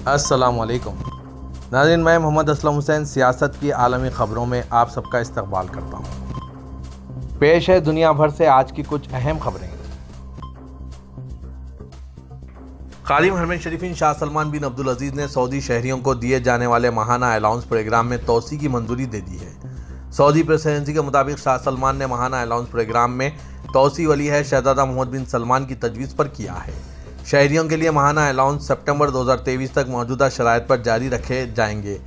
السلام علیکم ناظرین، میں محمد اسلم حسین سیاست کی عالمی خبروں میں آپ سب کا استقبال کرتا ہوں۔ پیش ہے دنیا بھر سے آج کی کچھ اہم خبریں۔ خادم حرمین شریفین شاہ سلمان بن عبدالعزیز نے سعودی شہریوں کو دیے جانے والے ماہانہ الاؤنس پروگرام میں توسیع کی منظوری دے دی ہے۔ سعودی پریس ایجنسی کے مطابق شاہ سلمان نے ماہانہ الاؤنس پروگرام میں توسیع ولی عہد شہزادہ محمد بن سلمان کی تجویز پر کیا ہے۔ شہریوں کے لیے ماہانہ الاؤنس سپٹمبر 2023 تک موجودہ شرائط پر جاری رکھے جائیں گے،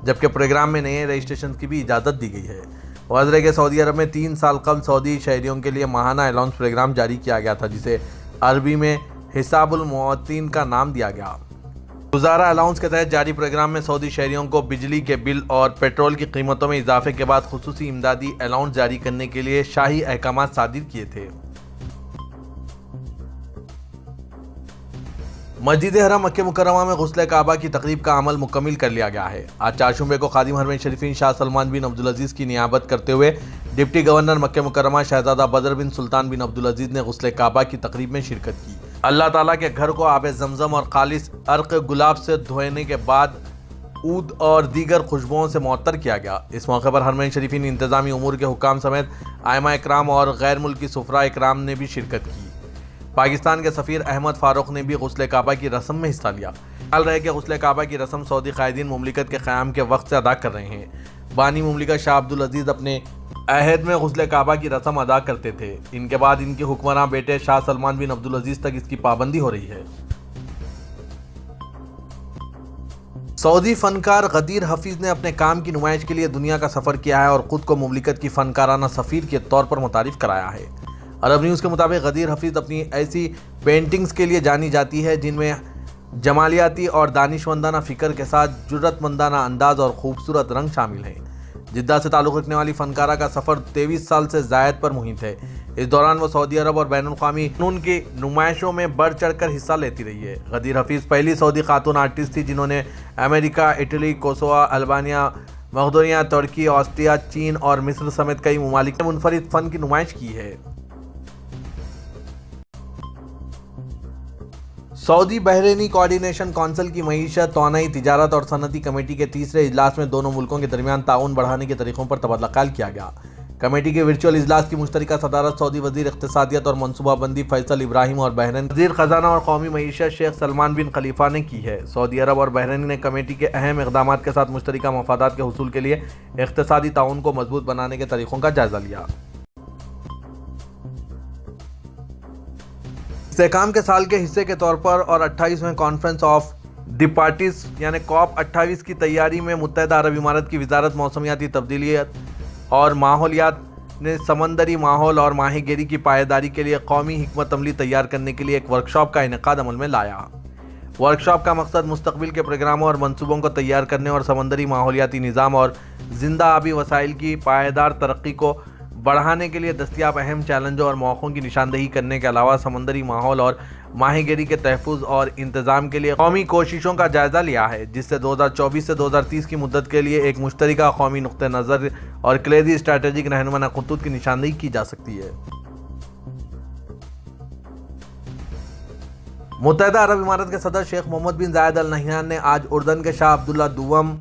جبکہ پروگرام میں نئے رجسٹریشن کی بھی اجازت دی گئی ہے۔ واضح ہے کہ سعودی عرب میں 3 سال قبل سعودی شہریوں کے لیے ماہانہ الاؤنس پروگرام جاری کیا گیا تھا، جسے عربی میں حساب المواطنین کا نام دیا گیا۔ گزارہ الاؤنس کے تحت جاری پروگرام میں سعودی شہریوں کو بجلی کے بل اور پیٹرول کی قیمتوں میں اضافے کے بعد خصوصی امدادی الاؤنس جاری کرنے کے لیے شاہی احکامات صادر کیے تھے۔ مسجد حرم مکہ مکرمہ میں غسل کعبہ کی تقریب کا عمل مکمل کر لیا گیا ہے۔ آج چہارشنبے کو خادم حرمین شریفین شاہ سلمان بن عبدالعزیز کی نیابت کرتے ہوئے ڈپٹی گورنر مکہ مکرمہ شہزادہ بدر بن سلطان بن عبدالعزیز نے غسل کعبہ کی تقریب میں شرکت کی۔ اللہ تعالیٰ کے گھر کو آب زمزم اور خالص عرق گلاب سے دھونے کے بعد عود اور دیگر خوشبوؤں سے معطر کیا گیا۔ اس موقع پر حرمین شریفین انتظامی امور کے حکام سمیت ائمہ اکرام اور غیر ملکی سفراء اکرام نے بھی شرکت کی۔ پاکستان کے سفیر احمد فاروق نے بھی غسل کعبہ کی رسم میں حصہ لیا۔ خیال رہے کہ غسل کعبہ کی رسم سعودی قائدین مملکت کے قیام کے وقت سے ادا کر رہے ہیں۔ بانی مملکت شاہ عبدالعزیز اپنے عہد میں غسل کعبہ کی رسم ادا کرتے تھے۔ ان کے بعد ان کے حکمراں بیٹے شاہ سلمان بن عبدالعزیز تک اس کی پابندی ہو رہی ہے۔ سعودی فنکار غدیر حفیظ نے اپنے کام کی نمائش کے لیے دنیا کا سفر کیا ہے اور خود کو مملکت کی فنکارانہ سفیر کے طور پر متعارف کرایا ہے۔ عرب نیوز کے مطابق غدیر حفیظ اپنی ایسی پینٹنگز کے لیے جانی جاتی ہے جن میں جمالیاتی اور دانشمندانہ فکر کے ساتھ جرأت مندانہ انداز اور خوبصورت رنگ شامل ہیں۔ جدہ سے تعلق رکھنے والی فنکارہ کا سفر 23 سال سے زائد پر محیط ہے۔ اس دوران وہ سعودی عرب اور بین الاقوامی فنون کی نمائشوں میں بڑھ چڑھ کر حصہ لیتی رہی ہے۔ غدیر حفیظ پہلی سعودی خاتون آرٹسٹ تھی جنہوں نے امریکہ، اٹلی، کوسوو، البانیہ، مقدونیہ، ترکی، آسٹریا، چین اور مصر سمیت کئی ممالک میں منفرد فن کی نمائش کی ہے۔ سعودی بحرینی کوآرڈینیشن کونسل کی معیشت، توانائی، تجارت اور صنعتی کمیٹی کے تیسرے اجلاس میں دونوں ملکوں کے درمیان تعاون بڑھانے کے طریقوں پر تبادلہ خیال کیا گیا۔ کمیٹی کے ورچوئل اجلاس کی مشترکہ صدارت سعودی وزیر اقتصادیات اور منصوبہ بندی فیصل ابراہیم اور بحرین وزیر خزانہ اور قومی معیشت شیخ سلمان بن خلیفہ نے کی ہے۔ سعودی عرب اور بحرین نے کمیٹی کے اہم اقدامات کے ساتھ مشترکہ مفادات کے حصول کے لیے اقتصادی تعاون کو مضبوط بنانے کے طریقوں کا جائزہ لیا۔ استحکام کے سال کے حصے کے طور پر اور 28ویں کانفرنس آف دی پارٹیز یعنی COP 28 کی تیاری میں متحدہ عرب امارات کی وزارت موسمیاتی تبدیلیات اور ماحولیات نے سمندری ماحول اور ماہی گیری کی پائیداری کے لیے قومی حکمت عملی تیار کرنے کے لیے ایک ورکشاپ کا انعقاد عمل میں لایا۔ ورکشاپ کا مقصد مستقبل کے پروگراموں اور منصوبوں کو تیار کرنے اور سمندری ماحولیاتی نظام اور زندہ آبی وسائل کی پائیدار ترقی کو بڑھانے کے لیے دستیاب اہم چیلنجوں اور مواقعوں کی نشاندہی کرنے کے علاوہ سمندری ماحول اور ماہی گیری کے تحفظ اور انتظام کے لیے قومی کوششوں کا جائزہ لیا ہے، جس سے 2024 سے 2030 کی مدت کے لیے ایک مشترکہ قومی نقطہ نظر اور کلیدی اسٹریٹجک رہنمانہ خطوط کی نشاندہی کی جا سکتی ہے۔ متحدہ عرب امارات کے صدر شیخ محمد بن زاید ال نہیان نے آج اردن کے شاہ عبداللہ دوم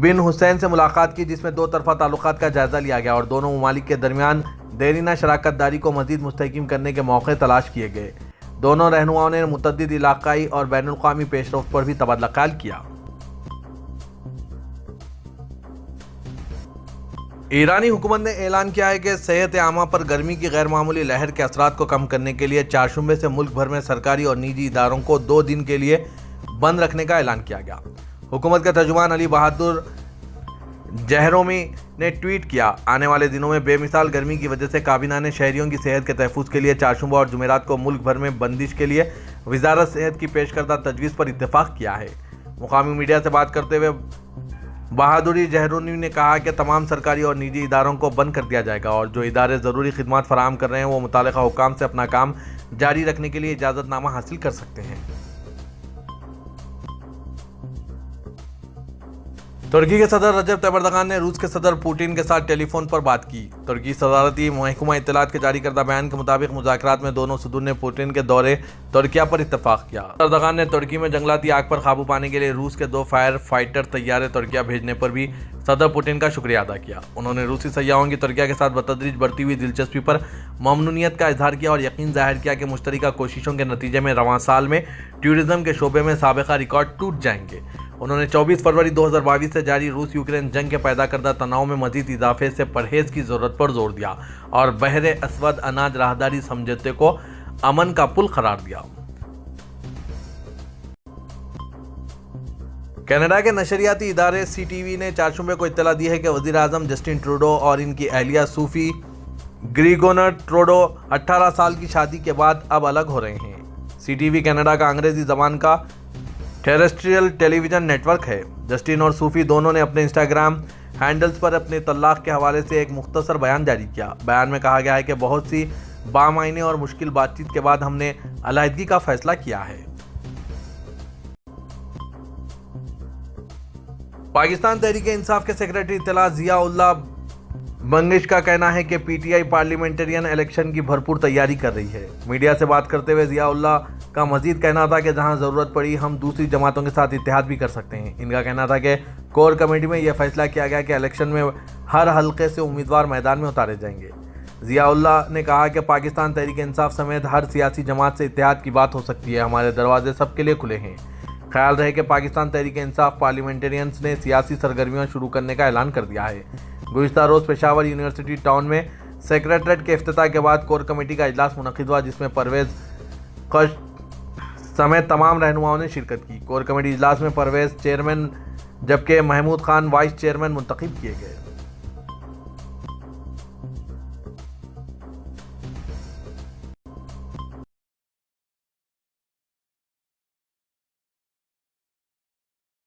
بن حسین سے ملاقات کی، جس میں دو طرفہ تعلقات کا جائزہ لیا گیا اور دونوں ممالک کے درمیان دیرینہ شراکت داری کو مزید مستحکم کرنے کے موقع تلاش کیے گئے۔ دونوں رہنماؤں نے متعدد علاقائی اور بین الاقوامی پیش رفت پر بھی تبادلہ خیال کیا۔ ایرانی حکومت نے اعلان کیا ہے کہ صحت عامہ پر گرمی کی غیر معمولی لہر کے اثرات کو کم کرنے کے لیے چہارشنبے سے ملک بھر میں سرکاری اور نجی اداروں کو 2 دن کے لیے بند رکھنے کا اعلان کیا گیا۔ حکومت کے ترجمان علی بہادر جہرومی نے ٹویٹ کیا، آنے والے دنوں میں بے مثال گرمی کی وجہ سے کابینہ نے شہریوں کی صحت کے تحفظ کے لیے چہارشنبہ اور جمعرات کو ملک بھر میں بندش کے لیے وزارت صحت کی پیش کردہ تجویز پر اتفاق کیا ہے۔ مقامی میڈیا سے بات کرتے ہوئے بہادری جہرومی نے کہا کہ تمام سرکاری اور نجی اداروں کو بند کر دیا جائے گا اور جو ادارے ضروری خدمات فراہم کر رہے ہیں وہ متعلقہ حکام سے اپنا کام جاری رکھنے کے لیے اجازت نامہ حاصل کر سکتے ہیں۔ ترکی کے صدر رجب طیب اردوغان نے روس کے صدر پوٹین کے ساتھ ٹیلی فون پر بات کی۔ ترکی صدارتی محکمہ اطلاعات کے جاری کردہ بیان کے مطابق مذاکرات میں دونوں صدور نے پوٹین کے دورے ترکیہ پر اتفاق کیا۔ اردوغان نے ترکی میں جنگلاتی آگ پر قابو پانے کے لیے روس کے 2 فائر فائٹر طیارے ترکیہ بھیجنے پر بھی صدر پوٹین کا شکریہ ادا کیا۔ انہوں نے روسی سیاحوں کی ترکیہ کے ساتھ بتدریج بڑھتی ہوئی دلچسپی پر ممنونیت کا اظہار کیا اور یقین ظاہر کیا کہ مشترکہ کوششوں کے نتیجے میں رواں سال میں ٹورزم کے شعبے میں سابقہ ریکارڈ ٹوٹ جائیں گے۔ انہوں نے 24 فروری 2022 سے جاری روس یوکرین جنگ کے پیدا کردہ تناؤ میں مزید اضافے سے پرہیز کی ضرورت پر زور دیا اور بحر اسود اناج راہداری سمجھوتے کو امن کا پل قرار دیا۔ کینیڈا کے نشریاتی ادارے CTV نے چہارشنبے کو اطلاع دی ہے کہ وزیر اعظم جسٹن ٹروڈو اور ان کی اہلیہ صوفی گریگونر ٹروڈو 18 سال کی شادی کے بعد اب الگ ہو رہے ہیں۔ CTV کینیڈا کا انگریزی زبان کا ٹیریسٹریل ٹیلی ویژن نیٹ ورک ہے۔ جسٹن اور صوفی دونوں نے اپنے انسٹاگرام ہینڈلز پر اپنے طلاق کے حوالے سے ایک مختصر بیان جاری کیا۔ بیان میں کہا گیا ہے کہ بہت سی بامعنی اور مشکل بات چیت کے بعد ہم نے علیحدگی کا فیصلہ کیا ہے۔ پاکستان تحریک انصاف کے سیکریٹری اطلاع ضیاء اللہ بنگش کا کہنا ہے کہ PTI پارلیمنٹرین الیکشن کی بھرپور تیاری کر رہی ہے۔ میڈیا سے بات کرتے ہوئے ضیاء اللہ کا مزید کہنا تھا کہ جہاں ضرورت پڑی ہم دوسری جماعتوں کے ساتھ اتحاد بھی کر سکتے ہیں۔ ان کا کہنا تھا کہ کور کمیٹی میں یہ فیصلہ کیا گیا کہ الیکشن میں ہر حلقے سے امیدوار میدان میں اتارے جائیں گے۔ ضیاء اللہ نے کہا کہ پاکستان تحریک انصاف سمیت ہر سیاسی جماعت سے اتحاد کی بات ہو سکتی ہے، ہمارے دروازے سب کے لیے کھلے ہیں۔ خیال رہے کہ پاکستان تحریک انصاف پارلیمنٹرینز نے سیاسی سرگرمیاں شروع کرنے کا اعلان کر دیا ہے۔ گزشتہ روز پشاور یونیورسٹی ٹاؤن میں سیکریٹریٹ کے افتتاح کے بعد کور کمیٹی کا اجلاس منعقد ہوا، جس میں پرویز خشت سمیت تمام رہنماؤں نے شرکت کی۔ کور کمیٹی اجلاس میں پرویز چیئرمین جبکہ محمود خان وائس چیئرمین منتخب کیے گئے۔